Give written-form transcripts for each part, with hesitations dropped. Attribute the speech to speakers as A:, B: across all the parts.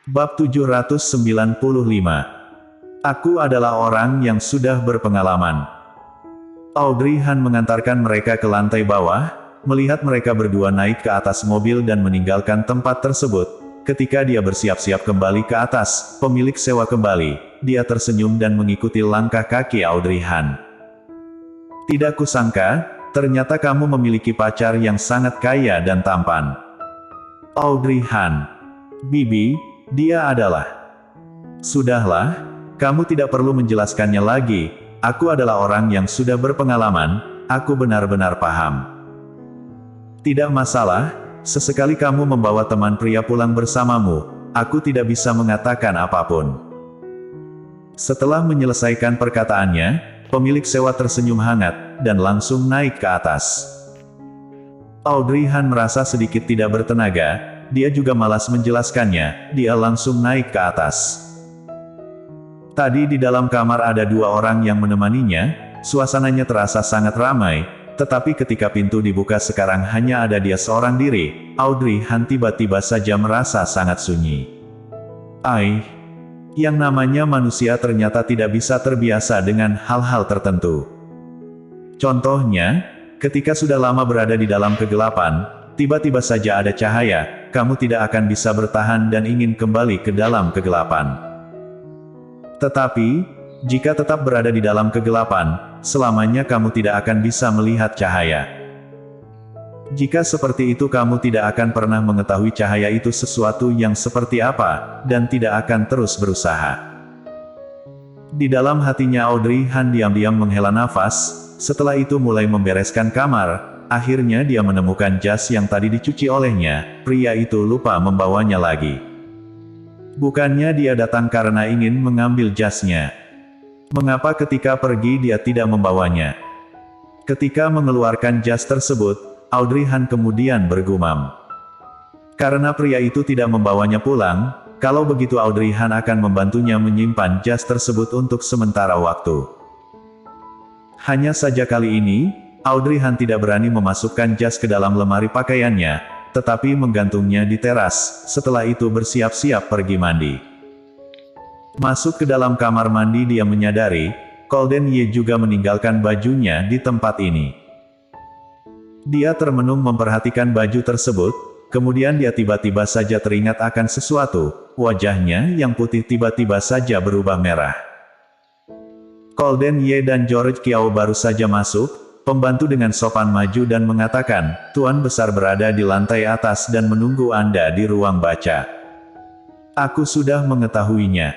A: Bab 795. Aku adalah orang yang sudah berpengalaman. Audrey Han mengantarkan mereka ke lantai bawah, melihat mereka berdua naik ke atas mobil dan meninggalkan tempat tersebut. Ketika dia bersiap-siap kembali ke atas, pemilik sewa kembali, dia tersenyum dan mengikuti langkah kaki Audrey Han. Tidak kusangka, ternyata kamu memiliki pacar yang sangat kaya dan tampan. Audrey Han. Bibi, dia adalah. Sudahlah, kamu tidak perlu menjelaskannya lagi, aku adalah orang yang sudah berpengalaman, aku benar-benar paham. Tidak masalah, sesekali kamu membawa teman pria pulang bersamamu, aku tidak bisa mengatakan apapun. Setelah menyelesaikan perkataannya, pemilik sewa tersenyum hangat, dan langsung naik ke atas. Audrey Han merasa sedikit tidak bertenaga, dia juga malas menjelaskannya, dia langsung naik ke atas. Tadi di dalam kamar ada dua orang yang menemaninya, suasananya terasa sangat ramai, tetapi ketika pintu dibuka sekarang hanya ada dia seorang diri, Audrey Han tiba-tiba saja merasa sangat sunyi. Yang namanya manusia ternyata tidak bisa terbiasa dengan hal-hal tertentu. Contohnya, ketika sudah lama berada di dalam kegelapan, tiba-tiba saja ada cahaya, kamu tidak akan bisa bertahan dan ingin kembali ke dalam kegelapan. Tetapi, jika tetap berada di dalam kegelapan, selamanya kamu tidak akan bisa melihat cahaya. Jika seperti itu kamu tidak akan pernah mengetahui cahaya itu sesuatu yang seperti apa, dan tidak akan terus berusaha. Di dalam hatinya Audrey Han diam-diam menghela nafas, setelah itu mulai membereskan kamar, akhirnya dia menemukan jas yang tadi dicuci olehnya, pria itu lupa membawanya lagi. Bukannya dia datang karena ingin mengambil jasnya. Mengapa ketika pergi dia tidak membawanya? Ketika mengeluarkan jas tersebut, Audrey Han kemudian bergumam. Karena pria itu tidak membawanya pulang, kalau begitu Audrey Han akan membantunya menyimpan jas tersebut untuk sementara waktu. Hanya saja kali ini, Audrey Han tidak berani memasukkan jas ke dalam lemari pakaiannya, tetapi menggantungnya di teras, setelah itu bersiap-siap pergi mandi. Masuk ke dalam kamar mandi dia menyadari, Golden Ye juga meninggalkan bajunya di tempat ini. Dia termenung memperhatikan baju tersebut, kemudian dia tiba-tiba saja teringat akan sesuatu, wajahnya yang putih tiba-tiba saja berubah merah. Golden Ye dan George Kiao baru saja masuk, pembantu dengan sopan maju dan mengatakan, Tuan Besar berada di lantai atas dan menunggu Anda di ruang baca. Aku sudah mengetahuinya.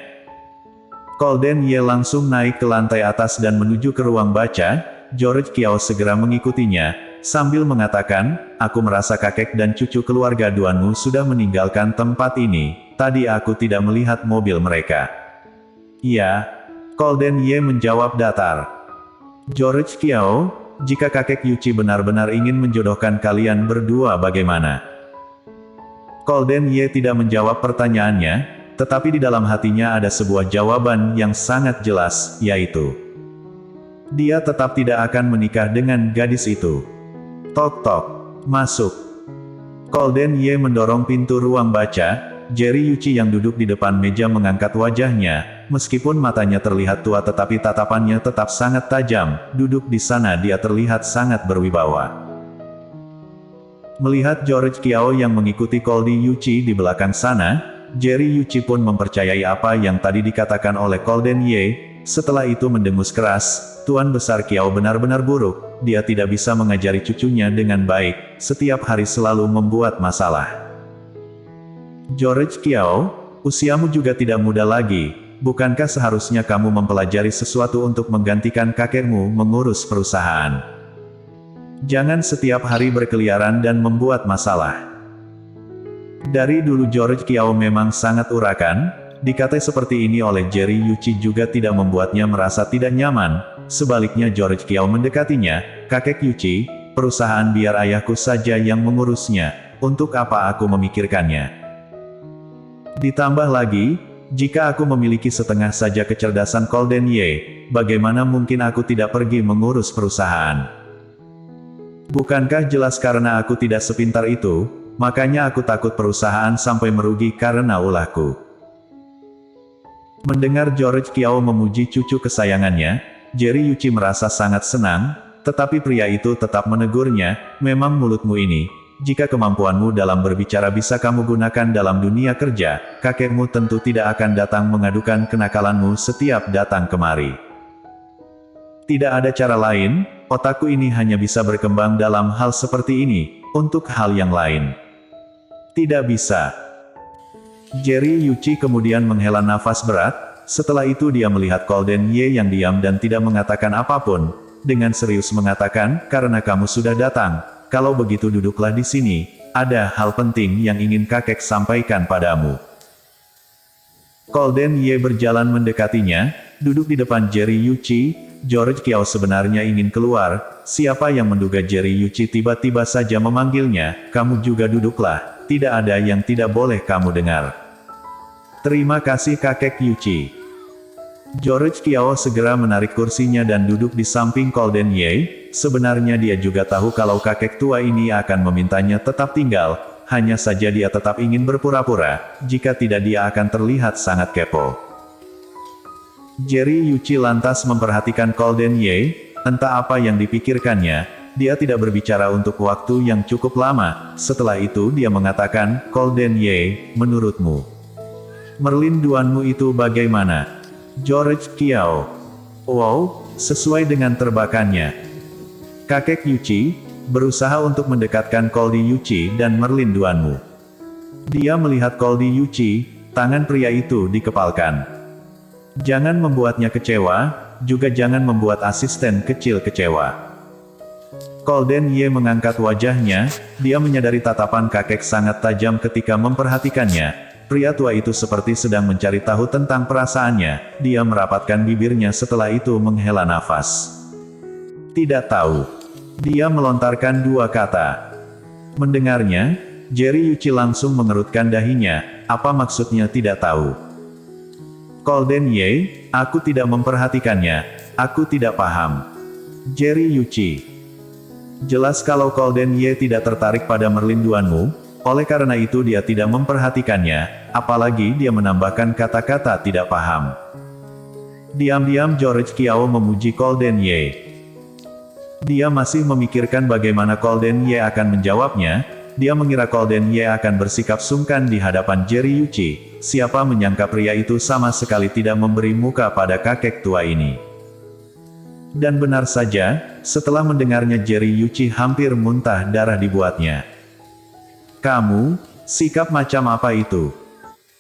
A: Golden Ye langsung naik ke lantai atas dan menuju ke ruang baca, George Kiao segera mengikutinya, sambil mengatakan, aku merasa kakek dan cucu keluarga Duanmu sudah meninggalkan tempat ini, tadi aku tidak melihat mobil mereka. Iya, Golden Ye menjawab datar. George Kiao, jika kakek Yuchi benar-benar ingin menjodohkan kalian berdua bagaimana? Golden Ye tidak menjawab pertanyaannya, tetapi di dalam hatinya ada sebuah jawaban yang sangat jelas, yaitu dia tetap tidak akan menikah dengan gadis itu. Tok tok, masuk. Golden Ye mendorong pintu ruang baca, Jerry Yuchi yang duduk di depan meja mengangkat wajahnya, meskipun matanya terlihat tua tetapi tatapannya tetap sangat tajam, duduk di sana dia terlihat sangat berwibawa. Melihat George Kiao yang mengikuti Golden Yuchi di belakang sana, Jerry Yuchi pun mempercayai apa yang tadi dikatakan oleh Golden Ye, setelah itu mendengus keras, Tuan Besar Kiao benar-benar buruk, dia tidak bisa mengajari cucunya dengan baik, setiap hari selalu membuat masalah. George Kiao, usiamu juga tidak muda lagi, bukankah seharusnya kamu mempelajari sesuatu untuk menggantikan kakekmu mengurus perusahaan? Jangan setiap hari berkeliaran dan membuat masalah. Dari dulu George Kiao memang sangat urakan, dikata seperti ini oleh Jerry Yuchi juga tidak membuatnya merasa tidak nyaman, sebaliknya George Kiao mendekatinya, kakek Yuchi, perusahaan biar ayahku saja yang mengurusnya, untuk apa aku memikirkannya? Ditambah lagi, jika aku memiliki setengah saja kecerdasan Golden Ye, bagaimana mungkin aku tidak pergi mengurus perusahaan? Bukankah jelas karena aku tidak sepintar itu, makanya aku takut perusahaan sampai merugi karena ulahku. Mendengar George Kiao memuji cucu kesayangannya, Jerry Yuchi merasa sangat senang, tetapi pria itu tetap menegurnya, memang mulutmu ini, jika kemampuanmu dalam berbicara bisa kamu gunakan dalam dunia kerja, kakekmu tentu tidak akan datang mengadukan kenakalanmu setiap datang kemari. Tidak ada cara lain, otakku ini hanya bisa berkembang dalam hal seperti ini, untuk hal yang lain. Tidak bisa. Jerry Yuchi kemudian menghela nafas berat, setelah itu dia melihat Golden Ye yang diam dan tidak mengatakan apapun, dengan serius mengatakan, karena kamu sudah datang, kalau begitu duduklah di sini, ada hal penting yang ingin kakek sampaikan padamu. Golden Ye berjalan mendekatinya, duduk di depan Jerry Yuchi. George Kiao sebenarnya ingin keluar, siapa yang menduga Jerry Yuchi tiba-tiba saja memanggilnya, kamu juga duduklah, tidak ada yang tidak boleh kamu dengar. Terima kasih kakek Yuchi. George Kiao segera menarik kursinya dan duduk di samping Golden Ye. Sebenarnya dia juga tahu kalau kakek tua ini akan memintanya tetap tinggal, hanya saja dia tetap ingin berpura-pura, jika tidak dia akan terlihat sangat kepo. Jerry Yuchi lantas memperhatikan Golden Ye, entah apa yang dipikirkannya, dia tidak berbicara untuk waktu yang cukup lama, setelah itu dia mengatakan, Golden Ye, menurutmu, Merlin Duanmu itu bagaimana? George Kiao. Wow, sesuai dengan terbakannya. Kakek Yuchi, berusaha untuk mendekatkan Golden Yuchi dan Merlin Duanmu. Dia melihat Golden Yuchi, tangan pria itu dikepalkan. Jangan membuatnya kecewa, juga jangan membuat asisten kecil kecewa. Golden Ye mengangkat wajahnya, dia menyadari tatapan kakek sangat tajam ketika memperhatikannya. Pria tua itu seperti sedang mencari tahu tentang perasaannya, dia merapatkan bibirnya setelah itu menghela nafas. Tidak tahu. Dia melontarkan dua kata. Mendengarnya, Jerry Yuchi langsung mengerutkan dahinya, apa maksudnya tidak tahu? Golden Ye, aku tidak memperhatikannya, aku tidak paham. Jerry Yuchi. Jelas kalau Golden Ye tidak tertarik pada Merlin Duanmu, oleh karena itu dia tidak memperhatikannya, apalagi dia menambahkan kata-kata tidak paham. Diam-diam George Kiao memuji Golden Ye. Dia masih memikirkan bagaimana Golden Ye akan menjawabnya, dia mengira Golden Ye akan bersikap sungkan di hadapan Jerry Yuchi, siapa menyangka pria itu sama sekali tidak memberi muka pada kakek tua ini. Dan benar saja, setelah mendengarnya Jerry Yuchi hampir muntah darah dibuatnya. Kamu, sikap macam apa itu?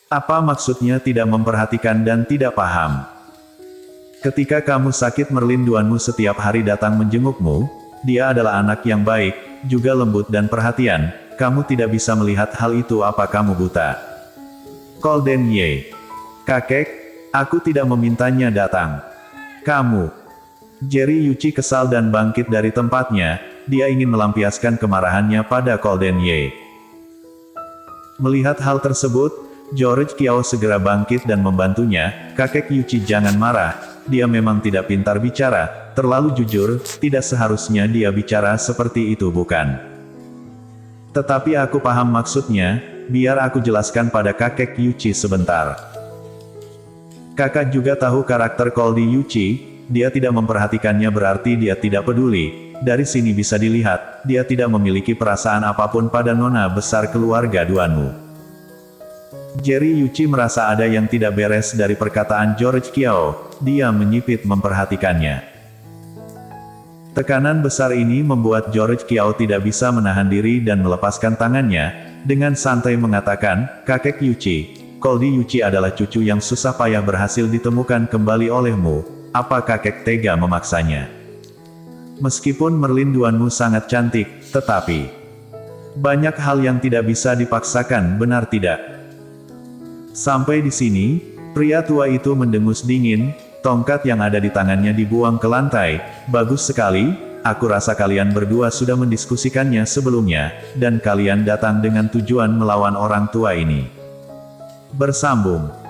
A: Apa maksudnya tidak memperhatikan dan tidak paham? Ketika kamu sakit Merlin Duanmu setiap hari datang menjengukmu, dia adalah anak yang baik, juga lembut dan perhatian, kamu tidak bisa melihat hal itu apa kamu buta? Golden Ye. Kakek, aku tidak memintanya datang. Kamu. Jerry Yuchi kesal dan bangkit dari tempatnya, dia ingin melampiaskan kemarahannya pada Golden Ye. Melihat hal tersebut, George Kiao segera bangkit dan membantunya, kakek Yuchi jangan marah. Dia memang tidak pintar bicara, terlalu jujur, tidak seharusnya dia bicara seperti itu bukan? Tetapi aku paham maksudnya, biar aku jelaskan pada kakek Yuchi sebentar. Kakak juga tahu karakter Golden Yuchi, dia tidak memperhatikannya berarti dia tidak peduli, dari sini bisa dilihat, dia tidak memiliki perasaan apapun pada nona besar keluarga Duanmu. Jerry Yuchi merasa ada yang tidak beres dari perkataan George Kiao, dia menyipit memperhatikannya. Tekanan besar ini membuat George Kiao tidak bisa menahan diri dan melepaskan tangannya, dengan santai mengatakan, kakek Yuchi, Golden Yuchi adalah cucu yang susah payah berhasil ditemukan kembali olehmu, apa kakek tega memaksanya? Meskipun Merlin Duanmu sangat cantik, tetapi banyak hal yang tidak bisa dipaksakan, benar tidak? Sampai di sini, pria tua itu mendengus dingin, tongkat yang ada di tangannya dibuang ke lantai. Bagus sekali, aku rasa kalian berdua sudah mendiskusikannya sebelumnya, dan kalian datang dengan tujuan melawan orang tua ini. Bersambung.